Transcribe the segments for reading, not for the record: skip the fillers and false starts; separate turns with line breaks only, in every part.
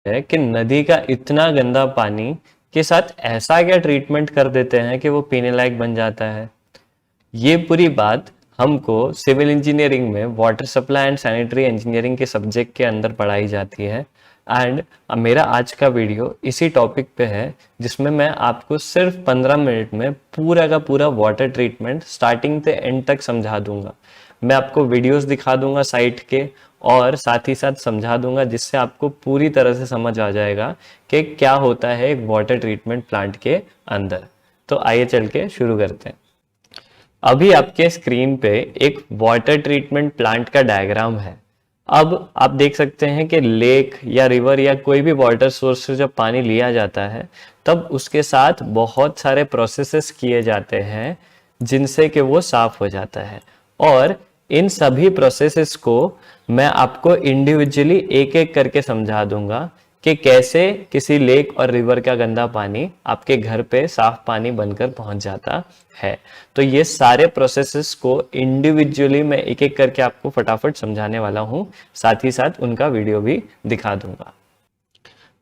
है कि नदी का इतना गंदा पानी के साथ ऐसा क्या ट्रीटमेंट कर देते हैं कि वो पीने लायक बन जाता है। ये पूरी बात हमको सिविल इंजीनियरिंग में water supply and sanitary engineering के सब्जेक्ट के अंदर पढ़ाई जाती है। एंड मेरा आज का वीडियो इसी टॉपिक पे है, जिसमें मैं आपको सिर्फ 15 मिनट में पूरा का पूरा वाटर ट्रीटमेंट स्टार्टिंग से एंड तक समझा दूंगा। मैं आपको वीडियोस दिखा दूंगा साइट के, और साथ ही साथ समझा दूंगा, जिससे आपको पूरी तरह से समझ आ जाएगा कि क्या होता है एक वाटर ट्रीटमेंट प्लांट के अंदर। तो आइए चल के शुरू करते हैं। अभी आपके स्क्रीन पे एक वाटर ट्रीटमेंट प्लांट का डायग्राम है। अब आप देख सकते हैं कि लेक या रिवर या कोई भी वाटर सोर्स से जब पानी लिया जाता है, तब उसके साथ बहुत सारे प्रोसेसेस किए जाते हैं जिनसे कि वो साफ हो जाता है। और इन सभी प्रोसेसेस को मैं आपको इंडिविजुअली एक एक करके समझा दूंगा कि कैसे किसी लेक और रिवर का गंदा पानी आपके घर पे साफ पानी बनकर पहुंच जाता है। तो ये सारे प्रोसेसेस को इंडिविजुअली मैं एक एक करके आपको फटाफट समझाने वाला हूं, साथ ही साथ उनका वीडियो भी दिखा दूंगा।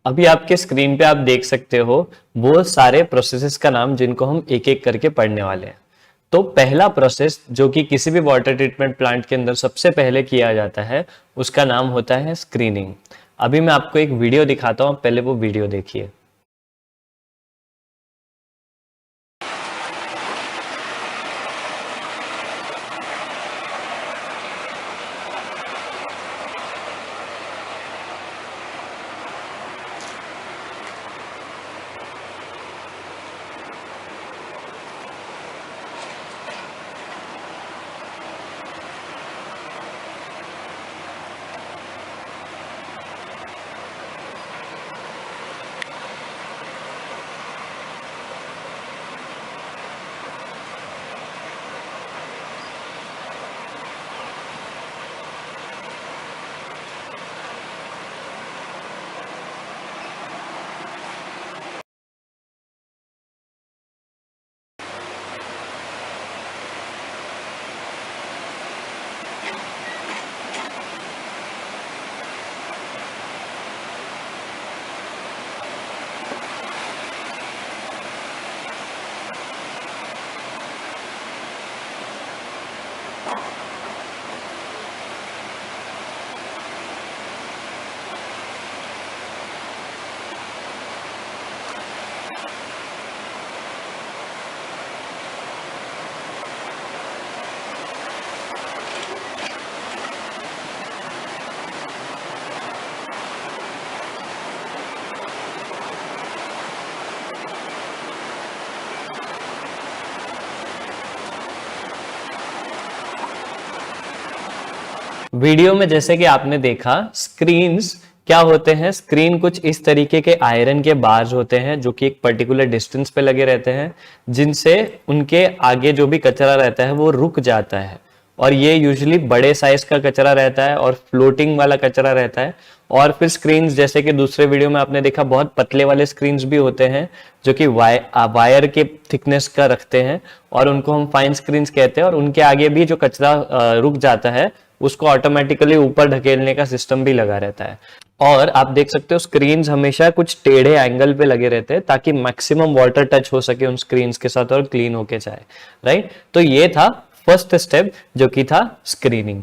अभी आपके स्क्रीन पे आप देख सकते हो वो सारे प्रोसेसेस का नाम, जिनको हम एक एक करके पढ़ने वाले हैं। तो पहला प्रोसेस जो कि किसी भी वाटर ट्रीटमेंट प्लांट के अंदर सबसे पहले किया जाता है, उसका नाम होता है स्क्रीनिंग। अभी मैं आपको एक वीडियो दिखाता हूं, पहले वो वीडियो देखिए। वीडियो में जैसे कि आपने देखा, स्क्रीन्स क्या होते हैं। स्क्रीन कुछ इस तरीके के आयरन के बार्स होते हैं जो कि एक पर्टिकुलर डिस्टेंस पे लगे रहते हैं, जिनसे उनके आगे जो भी कचरा रहता है वो रुक जाता है। और ये यूजुअली बड़े साइज का कचरा रहता है और फ्लोटिंग वाला कचरा रहता है। और फिर स्क्रीन्स, जैसे कि दूसरे वीडियो में आपने देखा, बहुत पतले वाले स्क्रीन्स भी होते हैं जो कि वायर के थिकनेस का रखते हैं, और उनको हम फाइन स्क्रीन्स कहते हैं। और उनके आगे भी जो कचरा रुक जाता है, उसको ऑटोमेटिकली ऊपर ढकेलने का सिस्टम भी लगा रहता है। और आप देख सकते हो स्क्रीन्स हमेशा कुछ टेढ़े एंगल पे लगे रहते हैं, ताकि मैक्सिमम वाटर टच हो सके उन स्क्रीन्स के साथ और क्लीन होके जाए। राइट, तो ये था फर्स्ट स्टेप जो कि था स्क्रीनिंग।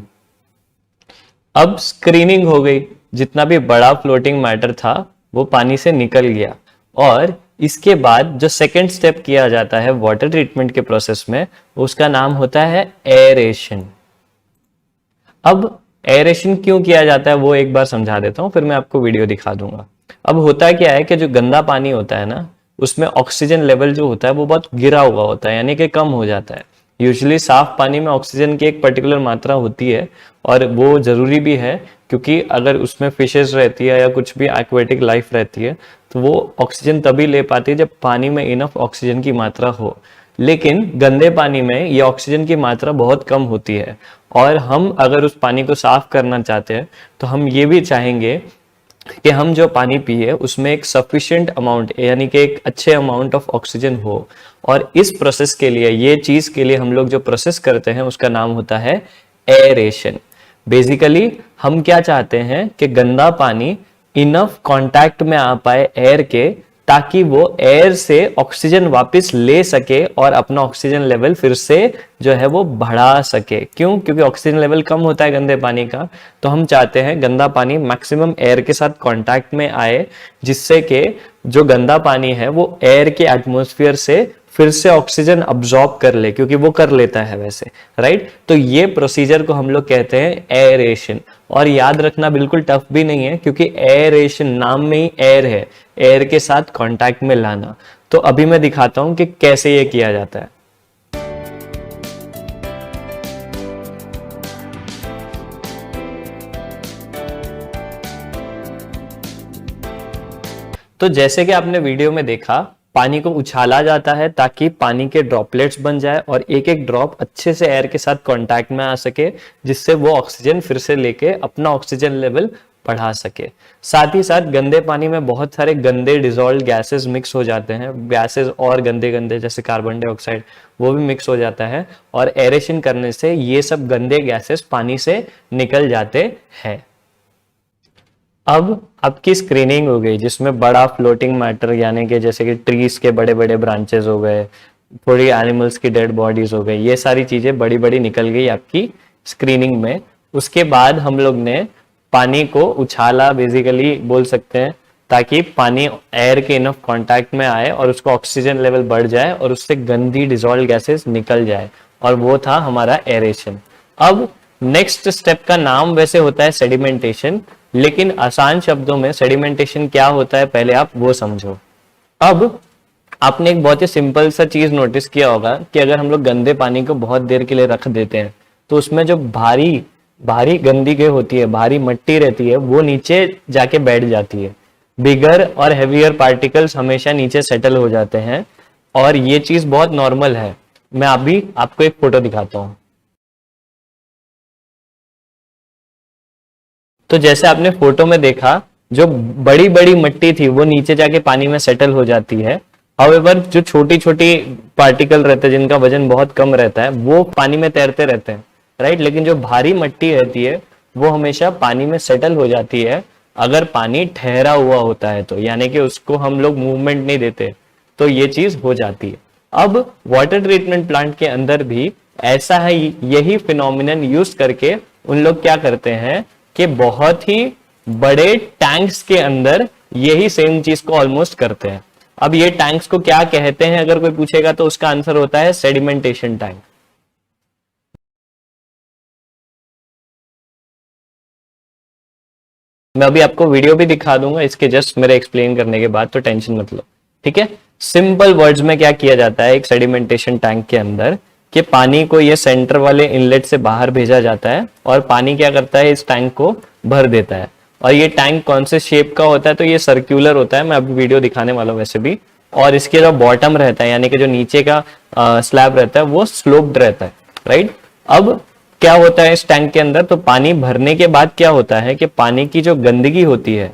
अब स्क्रीनिंग हो गई, जितना भी बड़ा फ्लोटिंग मैटर था वो पानी से निकल गया। और इसके बाद जो सेकेंड स्टेप किया जाता है वाटर ट्रीटमेंट के प्रोसेस में, उसका नाम होता है एरेशन। अब एरेशन क्यों किया जाता है वो एक बार समझा देता हूं, फिर मैं आपको वीडियो दिखा दूंगा। अब होता क्या है कि जो गंदा पानी होता है ना, उसमें ऑक्सीजन लेवल जो होता है वो बहुत गिरा हुआ होता है, यानी कि कम हो जाता है। यूजुअली साफ पानी में ऑक्सीजन की एक पर्टिकुलर मात्रा होती है, और वो जरूरी भी है, क्योंकि अगर उसमें फिशेस रहती है या कुछ भी एक्वेटिक लाइफ रहती है, तो वो ऑक्सीजन तभी ले पाती है जब पानी में इनफ ऑक्सीजन की मात्रा हो। लेकिन गंदे पानी में ये ऑक्सीजन की मात्रा बहुत कम होती है, और हम अगर उस पानी को साफ करना चाहते हैं तो हम ये भी चाहेंगे कि हम जो पानी पिए उसमें एक सफिशिएंट अमाउंट, यानी कि एक अच्छे अमाउंट ऑफ ऑक्सीजन हो। और इस प्रोसेस के लिए, ये चीज के लिए हम लोग जो प्रोसेस करते हैं उसका नाम होता है एरेशन। बेसिकली हम क्या चाहते हैं कि गंदा पानी इनफ कांटेक्ट में आ पाए एयर के, ताकि वो एयर से ऑक्सीजन वापस ले सके और अपना ऑक्सीजन लेवल फिर से जो है वो बढ़ा सके। क्यों? क्योंकि ऑक्सीजन लेवल कम होता है गंदे पानी का, तो हम चाहते हैं गंदा पानी मैक्सिमम एयर के साथ कांटेक्ट में आए, जिससे कि जो गंदा पानी है वो एयर के एटमॉस्फेयर से फिर से ऑक्सीजन अब्सॉर्ब कर ले, क्योंकि वो कर लेता है वैसे, राइट। तो ये प्रोसीजर को हम लोग कहते हैं एयरेशन। और याद रखना बिल्कुल टफ भी नहीं है, क्योंकि एयरेशन नाम में ही एयर है, एयर के साथ कांटेक्ट में लाना। तो अभी मैं दिखाता हूं कि कैसे ये किया जाता है। तो जैसे कि आपने वीडियो में देखा, पानी को उछाला जाता है ताकि पानी के ड्रॉपलेट्स बन जाए और एक एक ड्रॉप अच्छे से एयर के साथ कांटेक्ट में आ सके, जिससे वो ऑक्सीजन फिर से लेके अपना ऑक्सीजन लेवल बढ़ा सके। साथ ही साथ गंदे पानी में बहुत सारे गंदे डिजोल्व गैसेस मिक्स हो जाते हैं, गैसेस और गंदे गंदे जैसे कार्बन डाइऑक्साइड, वो भी मिक्स हो जाता है, और एरेशन करने से ये सब गंदे गैसेस पानी से निकल जाते हैं। अब आपकी स्क्रीनिंग हो गई, जिसमें बड़ा फ्लोटिंग मैटर यानी कि जैसे कि ट्रीज के बड़े बड़े ब्रांचेस हो गए, थोड़ी एनिमल्स की डेड बॉडीज हो गई, ये सारी चीजें बड़ी बड़ी निकल गई आपकी स्क्रीनिंग में। उसके बाद हम लोग ने पानी को उछाला, बेसिकली बोल सकते हैं, ताकि पानी एयर के इनफ कांटेक्ट में आए और उसको ऑक्सीजन लेवल बढ़ जाए और उससे गंदी डिजोल्व गैसेस निकल जाए, और वो था हमारा एरेशन। अब नेक्स्ट स्टेप का नाम वैसे होता है सेडिमेंटेशन, लेकिन आसान शब्दों में सेडिमेंटेशन क्या होता है पहले आप वो समझो। अब आपने एक बहुत ही सिंपल सा चीज नोटिस किया होगा कि अगर हम लोग गंदे पानी को बहुत देर के लिए रख देते हैं, तो उसमें जो भारी भारी गंदगी होती है, भारी मिट्टी रहती है, वो नीचे जाके बैठ जाती है। बिगर और हेवियर पार्टिकल्स हमेशा नीचे सेटल हो जाते हैं, और ये चीज बहुत नॉर्मल है। मैं अभी आपको एक फोटो दिखाता हूं। तो जैसे आपने फोटो में देखा, जो बड़ी बड़ी मिट्टी थी वो नीचे जाके पानी में सेटल हो जाती है। हाउएवर जो छोटी छोटी पार्टिकल रहते हैं जिनका वजन बहुत कम रहता है, वो पानी में तैरते रहते हैं, राइट। लेकिन जो भारी मिट्टी रहती है वो हमेशा पानी में सेटल हो जाती है, अगर पानी ठहरा हुआ होता है तो, यानी कि उसको हम लोग मूवमेंट नहीं देते, तो ये चीज हो जाती है। अब वाटर ट्रीटमेंट प्लांट के अंदर भी ऐसा है, यही फिनोमिनन यूज करके उन लोग क्या करते हैं कि बहुत ही बड़े टैंक्स के अंदर यही सेम चीज को ऑलमोस्ट करते हैं। अब ये टैंक्स को क्या कहते हैं अगर कोई पूछेगा, तो उसका आंसर होता है सेडिमेंटेशन टैंक। मैं अभी आपको वीडियो भी दिखा दूंगा इसके जस्ट मेरे एक्सप्लेन करने के बाद, तो टेंशन मत लो, ठीक है। सिंपल वर्ड्स में क्या किया जाता है एक सेडिमेंटेशन टैंक के अंदर, कि पानी को ये सेंटर वाले इनलेट से बाहर भेजा जाता है, और पानी क्या करता है, इस टैंक को भर देता है। और ये टैंक कौन से शेप का होता है, तो ये सर्कुलर होता है, मैं अभी वीडियो दिखाने वाला हूँ वैसे भी। और इसके जो बॉटम रहता है, यानी कि जो नीचे का स्लैब रहता है, वो स्लोप्ड रहता है, राइट। अब क्या होता है इस टैंक के अंदर, तो पानी भरने के बाद क्या होता है कि पानी की जो गंदगी होती है,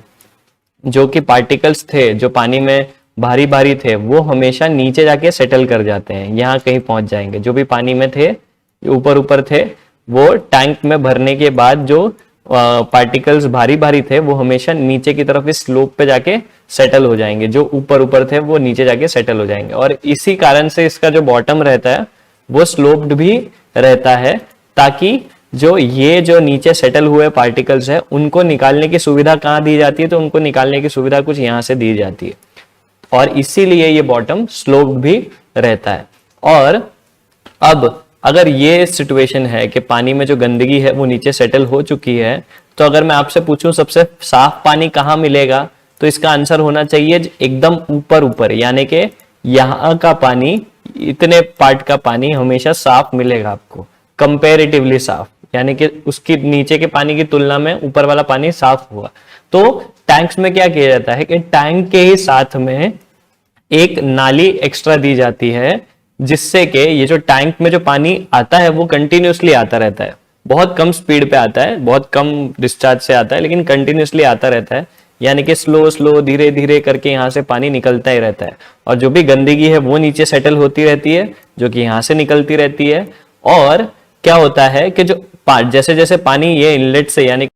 जो कि पार्टिकल्स थे जो पानी में भारी भारी थे, वो हमेशा नीचे जाके सेटल कर जाते हैं, यहाँ कहीं पहुंच जाएंगे। जो भी पानी में थे, ऊपर ऊपर थे, वो टैंक में भरने के बाद जो पार्टिकल्स भारी भारी थे, वो हमेशा नीचे की तरफ इस स्लोप पे जाके सेटल हो जाएंगे। जो ऊपर ऊपर थे वो नीचे जाके सेटल हो जाएंगे, और इसी कारण से इसका जो बॉटम रहता है वो स्लोप्ड भी रहता है, ताकि जो नीचे सेटल हुए पार्टिकल्स है उनको निकालने की सुविधा कहाँ दी जाती है, तो उनको निकालने की सुविधा कुछ यहाँ से दी जाती है, और इसीलिए ये बॉटम स्लोप्ड भी रहता है। और अब अगर ये सिचुएशन है कि पानी में जो गंदगी है वो नीचे सेटल हो चुकी है, तो अगर मैं आपसे पूछूं सबसे साफ पानी कहाँ मिलेगा, तो इसका आंसर होना चाहिए एकदम ऊपर ऊपर, यानी कि यहाँ का पानी, इतने पार्ट का पानी हमेशा साफ मिलेगा आपको, कंपैरेटिवली साफ, यानी कि उसकी नीचे के पानी की तुलना में ऊपर वाला पानी साफ हुआ। तो टैंक्स में क्या किया जाता है कि टैंक के ही साथ में एक नाली एक्स्ट्रा दी जाती है, जिससे कि ये जो टैंक में जो पानी आता है वो कंटिन्यूसली आता रहता है, बहुत कम स्पीड पे आता है, बहुत कम डिस्चार्ज से आता है, लेकिन कंटिन्यूसली आता रहता है, यानी कि स्लो स्लो धीरे धीरे करके यहाँ से पानी निकलता ही रहता है। और जो भी गंदगी है वो नीचे सेटल होती रहती है, जो कि यहाँ से निकलती रहती है। और क्या होता है कि जो जैसे जैसे पानी ये इनलेट से यानी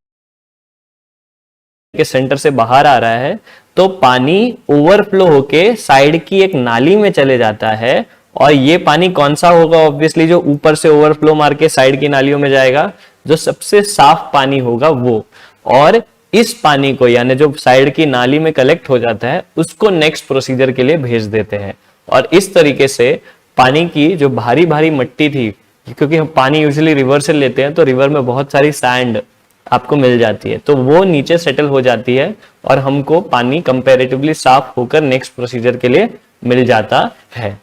के सेंटर से बाहर आ रहा है तो पानी ओवरफ्लो होके साइड की एक नाली में चले जाता है। और ये पानी कौन सा होगा? ऑब्वियसली जो ऊपर से ओवरफ्लो मार के साइड की नालियों में जाएगा, जो सबसे साफ पानी होगा वो। और इस पानी को, यानी जो साइड की नाली में कलेक्ट हो जाता है, उसको नेक्स्ट प्रोसीजर के लिए भेज देते हैं। और इस तरीके से पानी की जो भारी भारी मिट्टी थी, क्योंकि हम पानी यूजुअली रिवर से लेते हैं तो रिवर में बहुत सारी सैंड आपको मिल जाती है, तो वो नीचे सेटल हो जाती है और हमको पानी कंपैरेटिवली साफ होकर नेक्स्ट प्रोसीजर के लिए मिल जाता है।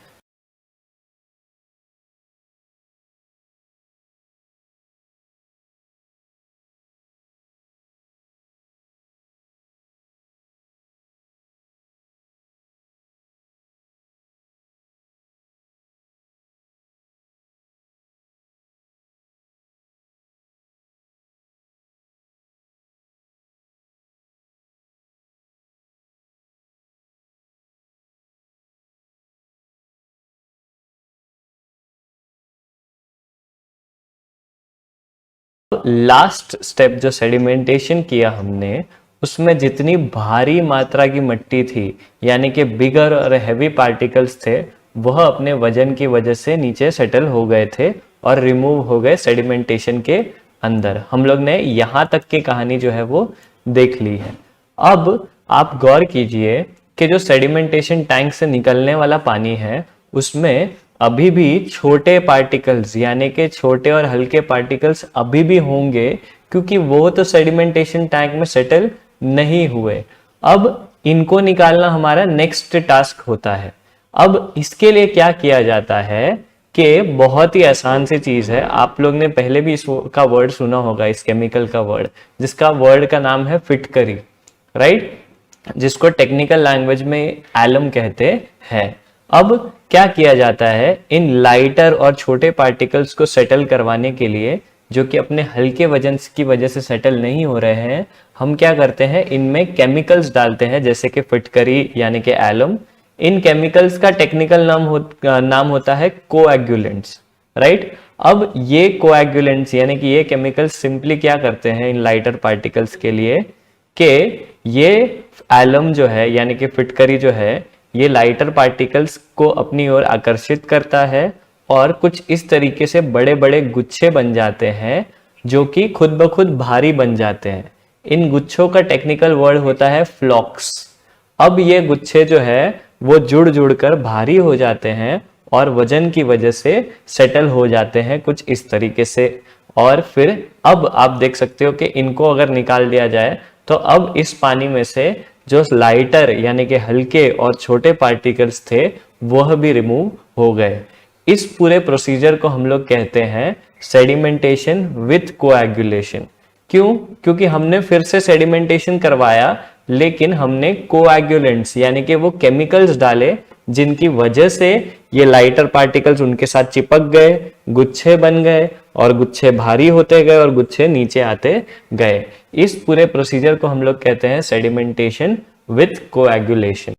लास्ट स्टेप जो सेडिमेंटेशन किया हमने, उसमें जितनी भारी मात्रा की मिट्टी थी, यानी कि बिगर और हैवी पार्टिकल्स थे, वह अपने वजन की वजह से नीचे सेटल हो गए थे और रिमूव हो गए सेडिमेंटेशन के अंदर। हम लोग ने यहां तक की कहानी जो है वो देख ली है। अब आप गौर कीजिए कि जो सेडिमेंटेशन टैंक से निकलने वाला पानी है, उसमें अभी भी छोटे पार्टिकल्स, यानी कि छोटे और हल्के पार्टिकल्स अभी भी होंगे, क्योंकि वो तो सेडिमेंटेशन टैंक में सेटल नहीं हुए। अब इनको निकालना हमारा नेक्स्ट टास्क होता है। अब इसके लिए क्या किया जाता है कि बहुत ही आसान सी चीज है, आप लोग ने पहले भी इसका वर्ड सुना होगा, इस केमिकल का वर्ड, जिसका वर्ड का नाम है फिटकरी, राइट, जिसको टेक्निकल लैंग्वेज में एलम कहते हैं। अब क्या किया जाता है, इन लाइटर और छोटे पार्टिकल्स को सेटल करवाने के लिए, जो कि अपने हल्के वजन की वजह से सेटल नहीं हो रहे हैं, हम क्या करते हैं, इनमें केमिकल्स डालते हैं, जैसे कि फिटकरी यानी कि एलम। इन केमिकल्स का टेक्निकल नाम होता है कोएगुलेंट्स, राइट। अब ये कोएगुलेंट्स यानी कि ये केमिकल्स सिंपली क्या करते हैं इन लाइटर पार्टिकल्स के लिए, कि ये एलम जो है यानी कि फिटकरी जो है, ये लाइटर पार्टिकल्स को अपनी ओर आकर्षित करता है और कुछ इस तरीके से बड़े बड़े गुच्छे बन जाते हैं, जो कि खुद ब खुद भारी बन जाते हैं। इन गुच्छों का टेक्निकल वर्ड होता है फ्लॉक्स। अब ये गुच्छे जो है वो जुड़ जुड़ कर भारी हो जाते हैं और वजन की वजह से सेटल हो जाते हैं कुछ इस तरीके से। और फिर अब आप देख सकते हो कि इनको अगर निकाल दिया जाए तो अब इस पानी में से जो लाइटर यानी कि हल्के और छोटे पार्टिकल्स थे वह भी रिमूव हो गए। इस पूरे प्रोसीजर को हम लोग कहते हैं सेडिमेंटेशन विथ कोएगुलेशन। क्यों? क्योंकि हमने फिर से सेडिमेंटेशन करवाया, लेकिन हमने कोएगुलेंट्स यानी कि वो केमिकल्स डाले जिनकी वजह से ये लाइटर पार्टिकल्स उनके साथ चिपक गए, गुच्छे बन गए और गुच्छे भारी होते गए और गुच्छे नीचे आते गए। इस पूरे प्रोसीजर को हम लोग कहते हैं सेडिमेंटेशन विथ कोएगुलेशन।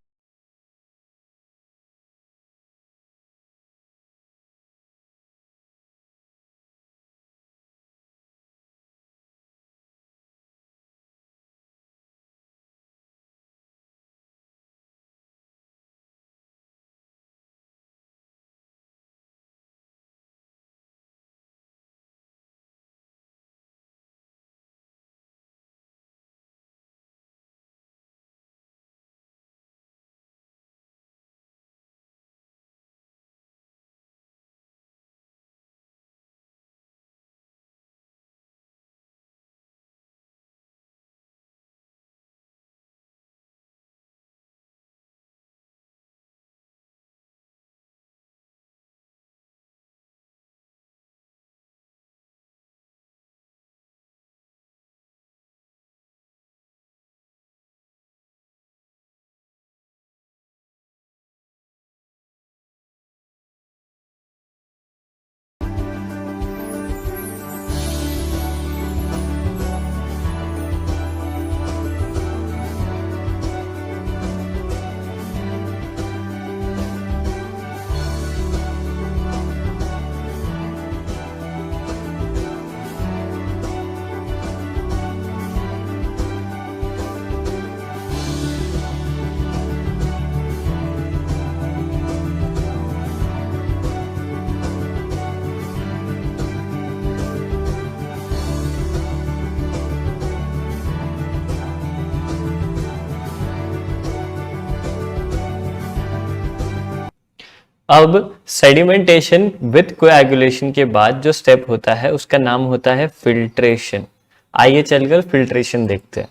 अब सेडिमेंटेशन विथ कोएगुलेशन के बाद जो स्टेप होता है उसका नाम होता है फिल्ट्रेशन। आइए चलकर फिल्ट्रेशन देखते हैं।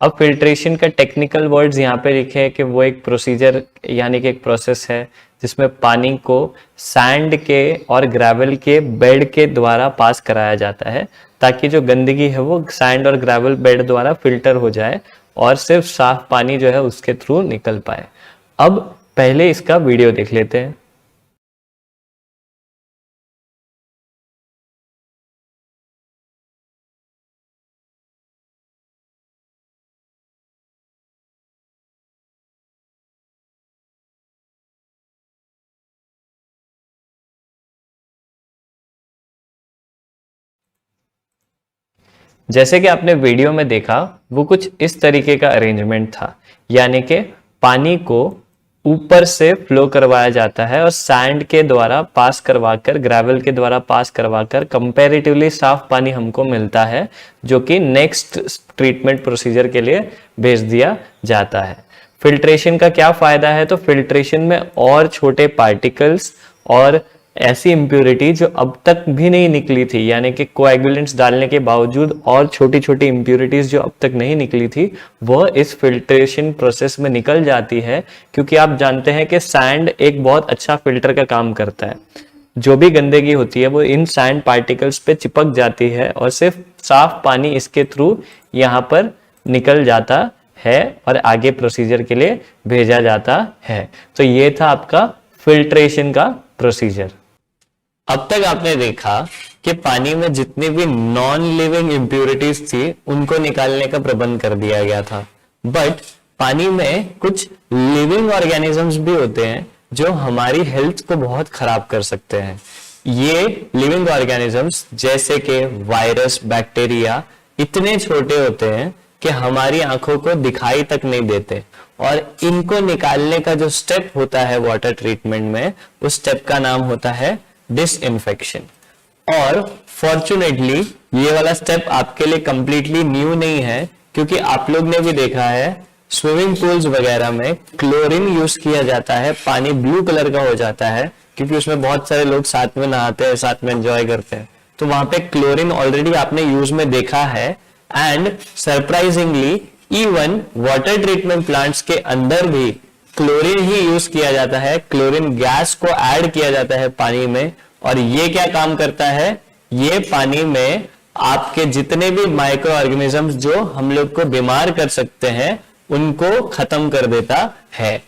अब फिल्ट्रेशन का टेक्निकल वर्ड्स यहाँ पे लिखे हैं कि वो एक प्रोसीजर यानी कि एक प्रोसेस है जिसमें पानी को सैंड के और ग्रेवल के बेड के द्वारा पास कराया जाता है ताकि जो गंदगी है वो सैंड और ग्रेवल बेड द्वारा फिल्टर हो जाए और सिर्फ साफ पानी जो है उसके थ्रू निकल पाए। अब पहले इसका वीडियो देख लेते हैं। जैसे कि आपने वीडियो में देखा वो कुछ इस तरीके का अरेंजमेंट था, यानी कि पानी को ऊपर से फ्लो करवाया जाता है और सैंड के द्वारा पास करवाकर ग्रेवल के द्वारा पास करवाकर कंपैरेटिवली साफ पानी हमको मिलता है जो कि नेक्स्ट ट्रीटमेंट प्रोसीजर के लिए भेज दिया जाता है। फिल्ट्रेशन का क्या फायदा है? तो फिल्ट्रेशन में और छोटे पार्टिकल्स और ऐसी इम्प्योरिटी जो अब तक भी नहीं निकली थी, यानी कि कोएगुलेंट्स डालने के बावजूद और छोटी छोटी इम्प्योरिटीज जो अब तक नहीं निकली थी वह इस फिल्ट्रेशन प्रोसेस में निकल जाती है, क्योंकि आप जानते हैं कि सैंड एक बहुत अच्छा फिल्टर का काम करता है। जो भी गंदगी होती है वो इन सैंड पार्टिकल्स पे चिपक जाती है और सिर्फ साफ पानी इसके थ्रू यहाँ पर निकल जाता है और आगे प्रोसीजर के लिए भेजा जाता है। तो ये था आपका फिल्ट्रेशन का प्रोसीजर। अब तक आपने देखा कि पानी में जितनी भी नॉन लिविंग इम्प्यूरिटीज थी उनको निकालने का प्रबंध कर दिया गया था, बट पानी में कुछ लिविंग ऑर्गेनिजम्स भी होते हैं जो हमारी हेल्थ को बहुत खराब कर सकते हैं। ये लिविंग ऑर्गेनिजम्स जैसे कि वायरस, बैक्टीरिया इतने छोटे होते हैं कि हमारी आंखों को दिखाई तक नहीं देते, और इनको निकालने का जो स्टेप होता है वाटर ट्रीटमेंट में, उस स्टेप का नाम होता है डिसइंफेक्शन। और फॉर्चुनेटली ये वाला स्टेप आपके लिए कंप्लीटली न्यू नहीं है, क्योंकि आप लोग ने भी देखा है स्विमिंग पूल्स वगैरह में क्लोरीन यूज किया जाता है, पानी ब्लू कलर का हो जाता है क्योंकि उसमें बहुत सारे लोग साथ में नहाते हैं, साथ में एंजॉय करते हैं, तो वहां पे क्लोरीन ऑलरेडी आपने यूज में देखा है। And surprisingly even water treatment plants के अंदर भी क्लोरीन ही यूज किया जाता है, क्लोरीन गैस को ऐड किया जाता है पानी में। और ये क्या काम करता है? ये पानी में आपके जितने भी माइक्रो ऑर्गेनिजम्स जो हम लोग को बीमार कर सकते हैं उनको खत्म कर देता है।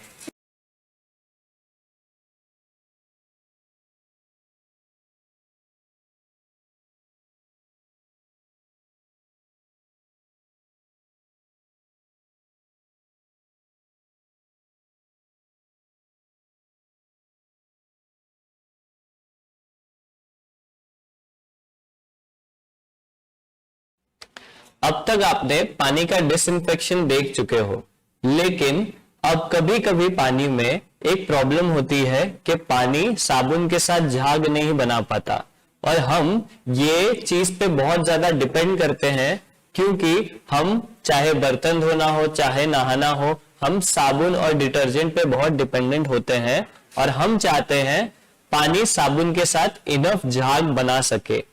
अब तक आपने पानी का डिसइंफेक्शन देख चुके हो, लेकिन अब कभी कभी पानी में एक प्रॉब्लम होती है कि पानी साबुन के साथ झाग नहीं बना पाता, और हम ये चीज पे बहुत ज्यादा डिपेंड करते हैं, क्योंकि हम चाहे बर्तन धोना हो चाहे नहाना हो, हम साबुन और डिटर्जेंट पे बहुत डिपेंडेंट होते हैं, और हम चाहते हैं पानी साबुन के साथ इनफ झाग बना सके।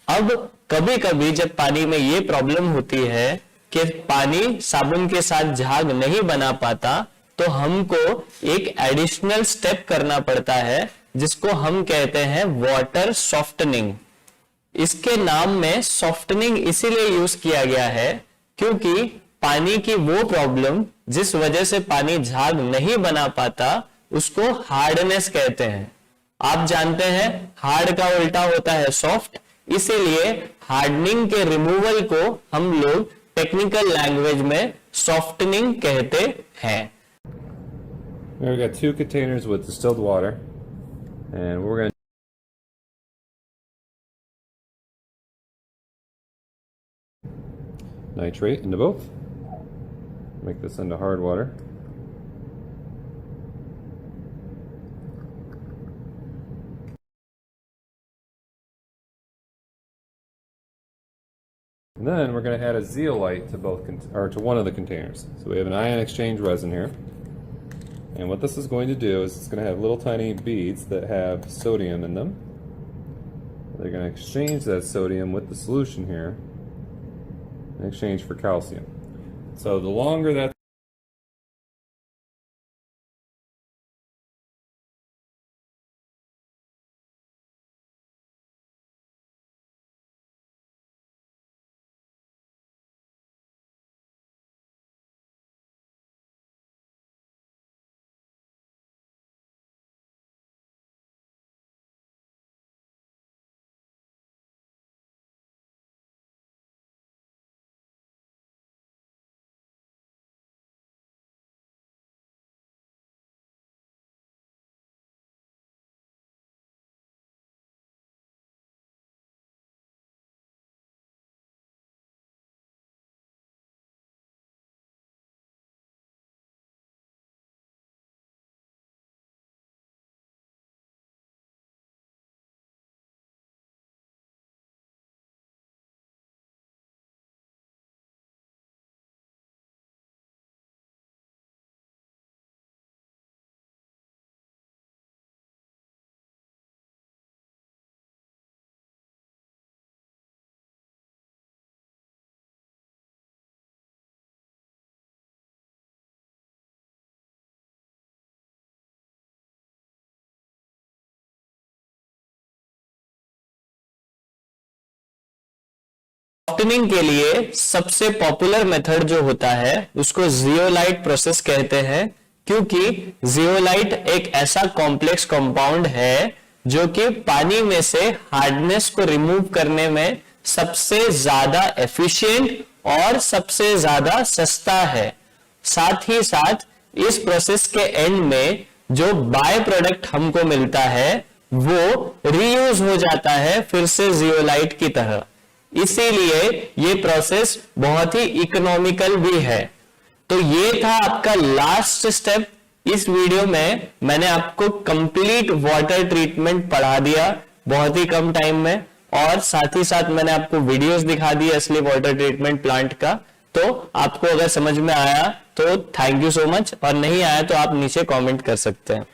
अब कभी कभी जब पानी में ये प्रॉब्लम होती है कि पानी साबुन के साथ झाग नहीं बना पाता, तो हमको एक एडिशनल स्टेप करना पड़ता है जिसको हम कहते हैं वाटर सॉफ्टनिंग। इसके नाम में सॉफ्टनिंग इसीलिए यूज किया गया है क्योंकि पानी की वो प्रॉब्लम जिस वजह से पानी झाग नहीं बना पाता उसको हार्डनेस कहते हैं। आप जानते हैं हार्ड का उल्टा होता है सॉफ्ट, इसीलिए हार्डनिंग के रिमूवल को हम लोग टेक्निकल लैंग्वेज में सॉफ्टनिंग कहते हैं।
We've got 2 containers with distilled water, and we're going to nitrate into both. Make this into hard water. And then we're going to add a zeolite to to one of the containers. So we have an ion exchange resin here. And what this is going to do is it's going to have little tiny beads that have sodium in them. They're going to exchange that sodium with the solution here in exchange for calcium. So the longer that
softening के लिए सबसे popular method जो होता है उसको zeolite process कहते हैं, क्योंकि जियोलाइट एक ऐसा कॉम्प्लेक्स कंपाउंड है जो कि पानी में से हार्डनेस को रिमूव करने में सबसे ज्यादा एफिशिएंट और सबसे ज्यादा सस्ता है। साथ ही साथ इस प्रोसेस के एंड में जो बाय प्रोडक्ट हमको मिलता है वो रीयूज हो जाता है फिर से जियोलाइट की तरह। इसीलिए ये प्रोसेस बहुत ही इकोनॉमिकल भी है। तो ये था आपका लास्ट स्टेप। इस वीडियो में मैंने आपको कंप्लीट वाटर ट्रीटमेंट पढ़ा दिया बहुत ही कम टाइम में, और साथ ही साथ मैंने आपको वीडियोस दिखा दी असली वाटर ट्रीटमेंट प्लांट का। तो आपको अगर समझ में आया तो थैंक यू सो मच, और नहीं आया तो आप नीचे कमेंट कर सकते हैं।